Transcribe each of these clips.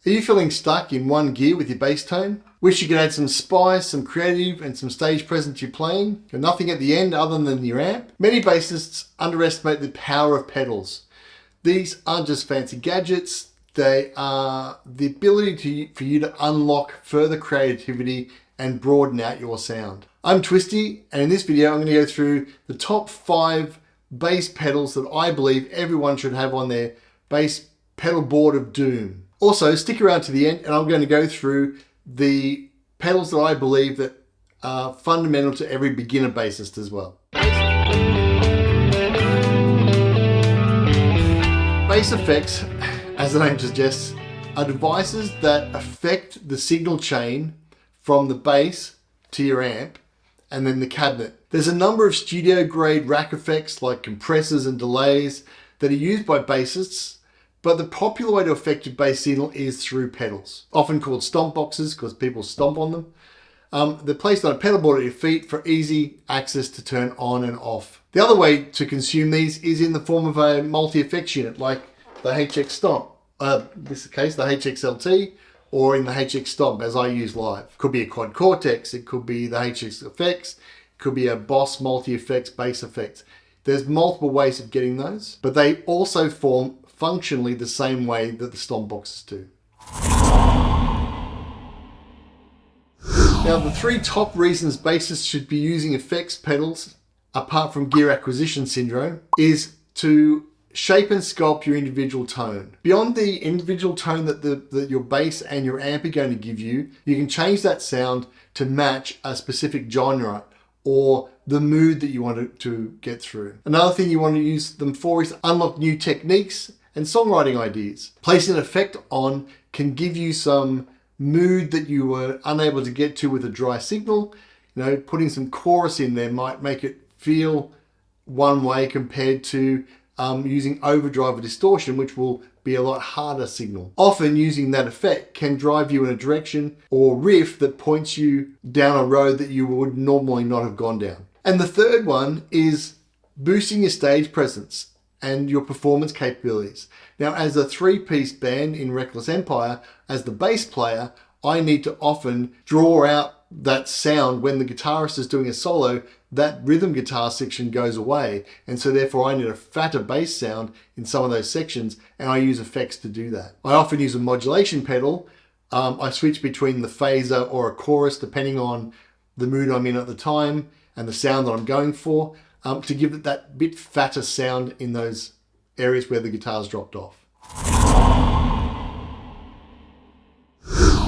Are you feeling stuck in one gear with your bass tone? Wish you could add some spice, some creative and some stage presence to your playing? Got nothing at the end other than your amp? Many bassists underestimate the power of pedals. These aren't just fancy gadgets, they are the ability for you to unlock further creativity and broaden out your sound. I'm Twisty, and in this video I'm going to go through the top 5 bass pedals that I believe everyone should have on their bass pedal board of doom. Also, stick around to the end and I'm going to go through the pedals that I believe that are fundamental to every beginner bassist as well. Bass effects, as the name suggests, are devices that affect the signal chain from the bass to your amp and then the cabinet. There's a number of studio grade rack effects like compressors and delays that are used by bassists, but the popular way to affect your bass signal is through pedals, often called stomp boxes because people stomp on them. They're placed on a pedal board at your feet for easy access to turn on and off. The other way to consume these is in the form of a multi-effects unit like the HX Stomp, in this case the HXLT, or in the HX Stomp as I use live. Could be a Quad Cortex, it could be the HX Effects, it could be a Boss multi-effects bass effects. There's multiple ways of getting those, but they also form functionally the same way that the stomp boxes do. Now, the 3 top reasons bassists should be using effects pedals, apart from gear acquisition syndrome, is to shape and sculpt your individual tone. Beyond the individual tone that your bass and your amp are going to give you, you can change that sound to match a specific genre or the mood that you want to get through. Another thing you want to use them for is unlock new techniques and songwriting ideas. Placing an effect on can give you some mood that you were unable to get to with a dry signal. You know, putting some chorus in there might make it feel one way compared to using overdrive or distortion, which will be a lot harder signal. Often using that effect can drive you in a direction or riff that points you down a road that you would normally not have gone down. And the third one is boosting your stage presence and your performance capabilities. Now, as a 3-piece band in Reckless Empire, as the bass player, I need to often draw out that sound when the guitarist is doing a solo. That rhythm guitar section goes away, and so therefore I need a fatter bass sound in some of those sections, and I use effects to do that. I often use a modulation pedal. I switch between the phaser or a chorus depending on the mood I'm in at the time and the sound that I'm going for, to give it that bit fatter sound in those areas where the guitar's dropped off.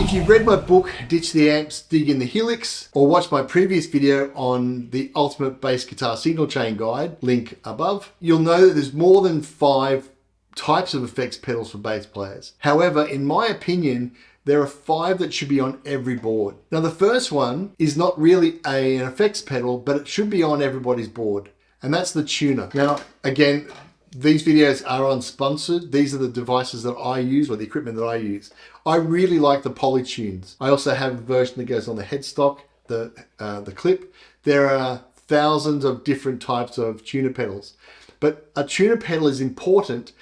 If you've read my book, Ditch the Amps, Dig in the Helix, or watched my previous video on the Ultimate Bass Guitar Signal Chain Guide, link above, you'll know that there's more than 5 types of effects pedals for bass players. However, in my opinion, there are 5 that should be on every board. Now, the first one is not really an effects pedal, but it should be on everybody's board, and that's the tuner. Now, again, these videos are unsponsored. These are the devices that I use, or the equipment that I use. I really like the Polytunes. I also have a version that goes on the headstock, the clip. There are thousands of different types of tuner pedals, but a tuner pedal is important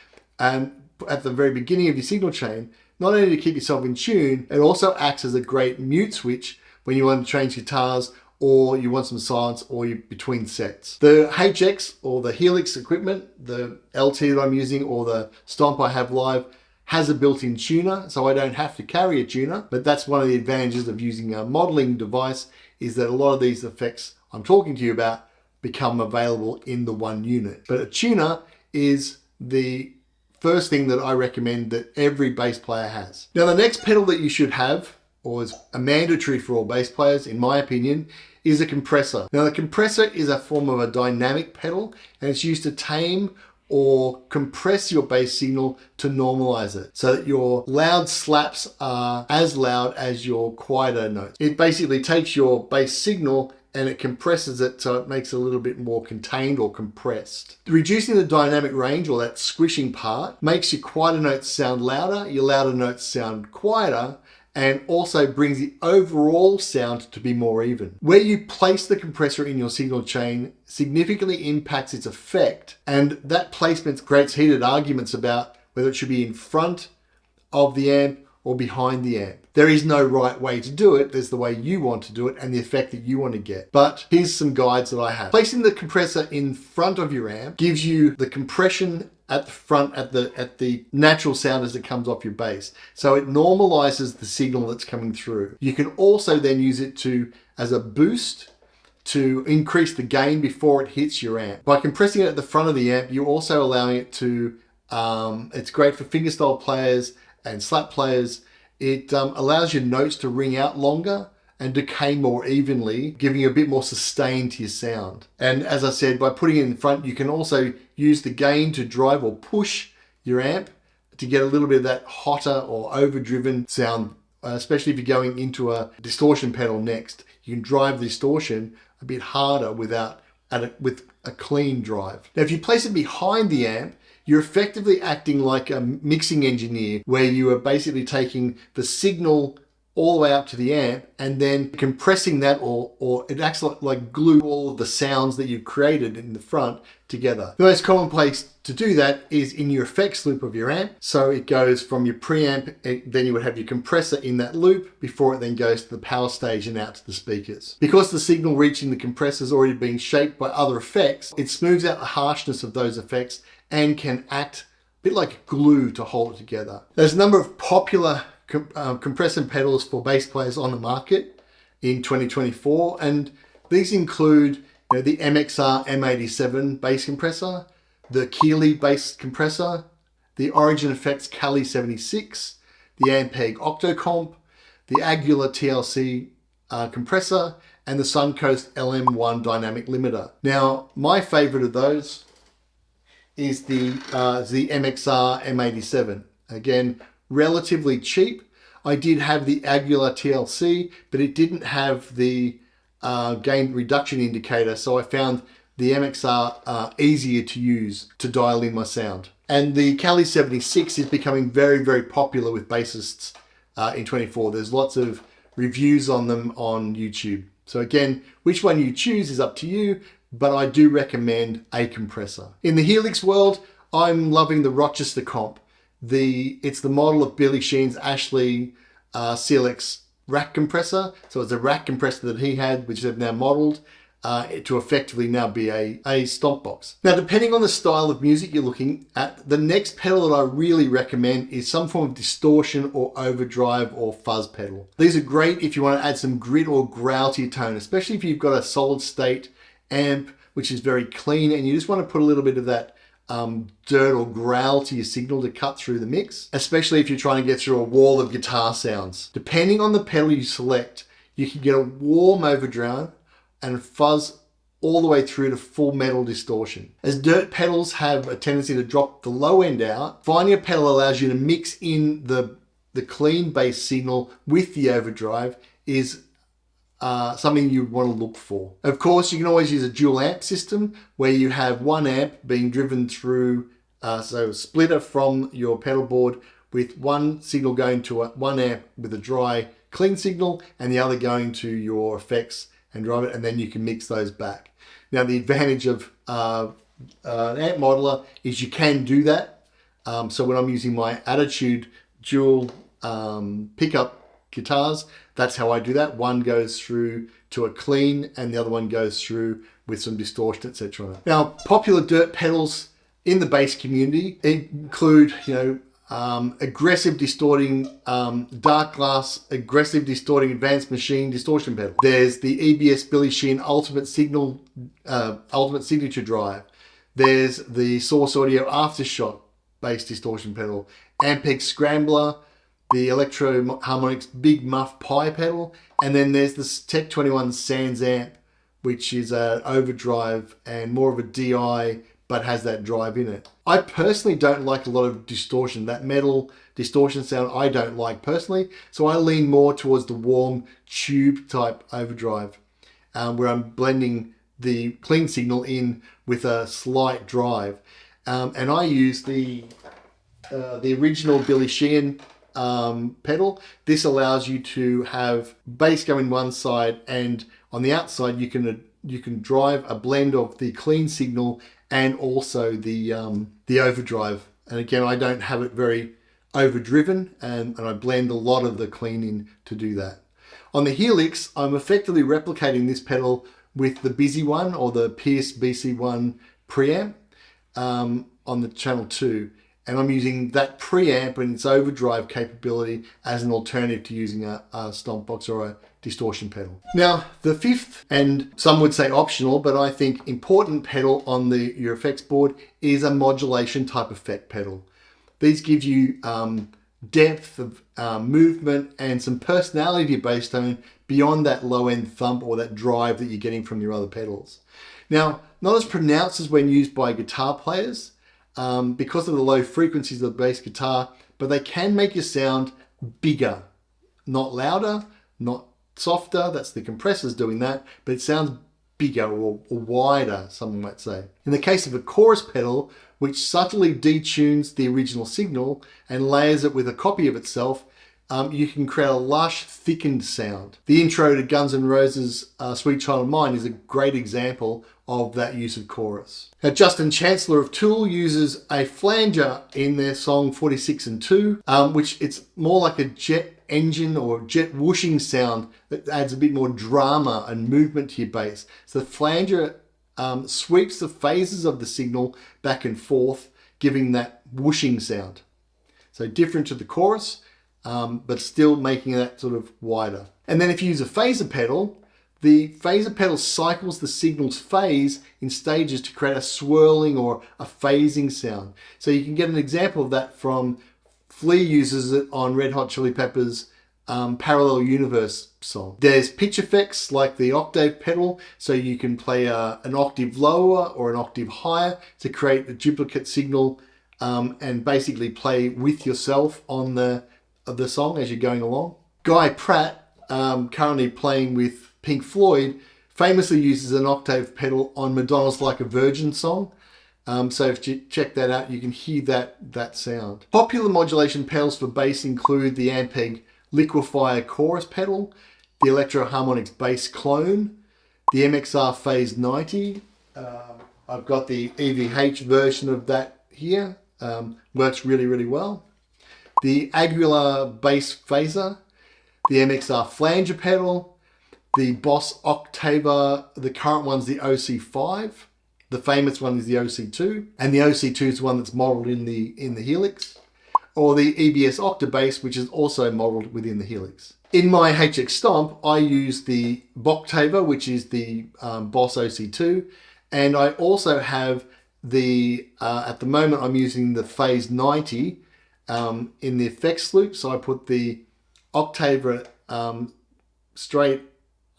at the very beginning of your signal chain, not only to keep yourself in tune, it also acts as a great mute switch when you want to change guitars or you want some silence or you're between sets. The HX or the Helix equipment, the LT that I'm using or the Stomp I have live, has a built-in tuner, so I don't have to carry a tuner, but that's one of the advantages of using a modeling device, is that a lot of these effects I'm talking to you about become available in the one unit. But a tuner is the first thing that I recommend that every bass player has. Now, the next pedal that you should have, or is a mandatory for all bass players, in my opinion, is a compressor. Now, the compressor is a form of a dynamic pedal, and it's used to tame or compress your bass signal to normalize it so that your loud slaps are as loud as your quieter notes. It basically takes your bass signal and it compresses it so it makes it a little bit more contained or compressed. Reducing the dynamic range, or that squishing part, makes your quieter notes sound louder, your louder notes sound quieter, and also brings the overall sound to be more even. Where you place the compressor in your signal chain significantly impacts its effect, and that placement creates heated arguments about whether it should be in front of the amp or behind the amp. There is no right way to do it. There's the way you want to do it and the effect that you want to get. But here's some guides that I have. Placing the compressor in front of your amp gives you the compression at the front, at the natural sound as it comes off your bass. So it normalizes the signal that's coming through. You can also then use it as a boost to increase the gain before it hits your amp. By compressing it at the front of the amp, you're also allowing it to, it's great for fingerstyle players and slap players. It allows your notes to ring out longer and decay more evenly, giving you a bit more sustain to your sound. And as I said, by putting it in front, you can also use the gain to drive or push your amp to get a little bit of that hotter or overdriven sound, especially if you're going into a distortion pedal next. You can drive the distortion a bit harder with a clean drive. Now, if you place it behind the amp, you're effectively acting like a mixing engineer, where you are basically taking the signal all the way up to the amp and then compressing that, or it acts like glue all of the sounds that you've created in the front together. The most common place to do that is in your effects loop of your amp. So it goes from your preamp, then you would have your compressor in that loop before it then goes to the power stage and out to the speakers. Because the signal reaching the compressor has already been shaped by other effects, it smooths out the harshness of those effects and can act a bit like glue to hold it together. There's a number of popular compressor pedals for bass players on the market in 2024, and these include the MXR M87 bass compressor, the Keeley bass compressor, the Origin Effects Cali 76, the Ampeg Octocomp, the Aguilar TLC compressor, and the Suncoast LM1 dynamic limiter. Now, my favorite of those is the MXR M87. Again, relatively cheap. I did have the Aguilar TLC, but it didn't have the gain reduction indicator, so I found the MXR easier to use to dial in my sound. And the Cali 76 is becoming very, very popular with bassists in 24. There's lots of reviews on them on YouTube. So again, which one you choose is up to you, but I do recommend a compressor. In the Helix world, I'm loving the Rochester Comp. It's the model of Billy Sheehan's Ashley CLX rack compressor. So it's a rack compressor that he had, which they've now modeled to effectively now be a stomp box. Now, depending on the style of music you're looking at, the next pedal that I really recommend is some form of distortion or overdrive or fuzz pedal. These are great if you want to add some grit or growl to your tone, especially if you've got a solid state amp which is very clean and you just want to put a little bit of that dirt or growl to your signal to cut through the mix, especially if you're trying to get through a wall of guitar sounds. Depending on the pedal you select, you can get a warm overdrive and fuzz all the way through to full metal distortion. As dirt pedals have a tendency to drop the low end out, finding a pedal allows you to mix in the clean bass signal with the overdrive is something you want to look for. Of course, you can always use a dual amp system where you have one amp being driven through, so a splitter from your pedal board with one signal going to one amp with a dry clean signal and the other going to your effects and drive it, and then you can mix those back. Now, the advantage of an amp modeler is you can do that. So when I'm using my Attitude dual pickup guitars, that's how I do that. One goes through to a clean and the other one goes through with some distortion, etc. Now, popular dirt pedals in the bass community include, aggressive distorting, dark glass, aggressive distorting advanced machine distortion pedal. There's the EBS Billy Sheehan Ultimate Signature Drive. There's the Source Audio Aftershock bass distortion pedal, Ampeg Scrambler, the Electro Harmonix Big Muff Pi pedal, and then there's the Tech 21 Sans Amp, which is an overdrive and more of a DI, but has that drive in it. I personally don't like a lot of distortion. That metal distortion sound I don't like personally, so I lean more towards the warm tube type overdrive, where I'm blending the clean signal in with a slight drive. And I use the original Billy Sheehan pedal. This allows you to have bass going one side, and on the outside you can drive a blend of the clean signal and also the overdrive. And again, I don't have it very overdriven, and I blend a lot of the clean in to do that. On the Helix, I'm effectively replicating this pedal with the Busy One or the Pierce BC1 preamp on the channel 2. And I'm using that preamp and its overdrive capability as an alternative to using a stomp box or a distortion pedal. Now, the fifth, and some would say optional, but I think important pedal on your effects board is a modulation type effect pedal. These give you depth of movement and some personality to bass tone beyond that low end thump or that drive that you're getting from your other pedals. Now, not as pronounced as when used by guitar players because of the low frequencies of the bass guitar, but they can make your sound bigger, not louder, not softer. That's the compressors doing that, but it sounds bigger or wider, someone might say. In the case of a chorus pedal, which subtly detunes the original signal and layers it with a copy of itself, you can create a lush, thickened sound. The intro to Guns N' Roses' Sweet Child of Mine is a great example of that use of chorus. Now, Justin Chancellor of Tool uses a flanger in their song 46 and 2, which it's more like a jet engine or jet whooshing sound that adds a bit more drama and movement to your bass. So the flanger sweeps the phases of the signal back and forth, giving that whooshing sound. So different to the chorus, but still making that sort of wider. And then if you use a phaser pedal, the phaser pedal cycles the signal's phase in stages to create a swirling or a phasing sound. So you can get an example of that from Flea uses it on Red Hot Chili Peppers' Parallel Universe song. There's pitch effects like the octave pedal, so you can play an octave lower or an octave higher to create a duplicate signal and basically play with yourself on the song as you're going along. Guy Pratt, currently playing with Pink Floyd, famously uses an octave pedal on Madonna's Like a Virgin song. So if you check that out, you can hear that sound. Popular modulation pedals for bass include the Ampeg Liquefier chorus pedal, the Electro Harmonix bass clone, the MXR Phase 90. I've got the EVH version of that here. Works really, really well. The Aguilar bass phaser, the MXR flanger pedal, the Boss Octava, the current one's the OC5. The famous one is the OC2, and the OC2 is the one that's modeled in the Helix, or the EBS Octabass, which is also modeled within the Helix. In my HX Stomp, I use the Boctava, which is the Boss OC2, and I also have the, at the moment I'm using the Phase 90 in the effects loop, so I put the Octava straight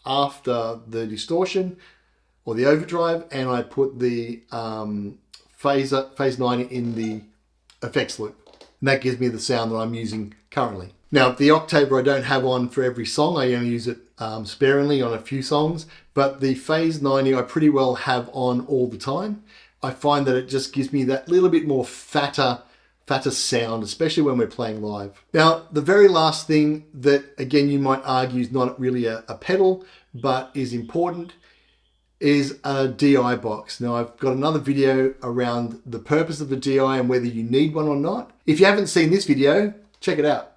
after the distortion or the overdrive, and I put the Phase 90 in the effects loop. And that gives me the sound that I'm using currently. Now, the Octava I don't have on for every song. I only use it sparingly on a few songs, but the Phase 90 I pretty well have on all the time. I find that it just gives me that little bit more fatter sound, especially when we're playing live. Now, the very last thing that, again, you might argue is not really a pedal, but is important, is a DI box. Now, I've got another video around the purpose of the DI and whether you need one or not. If you haven't seen this video, check it out.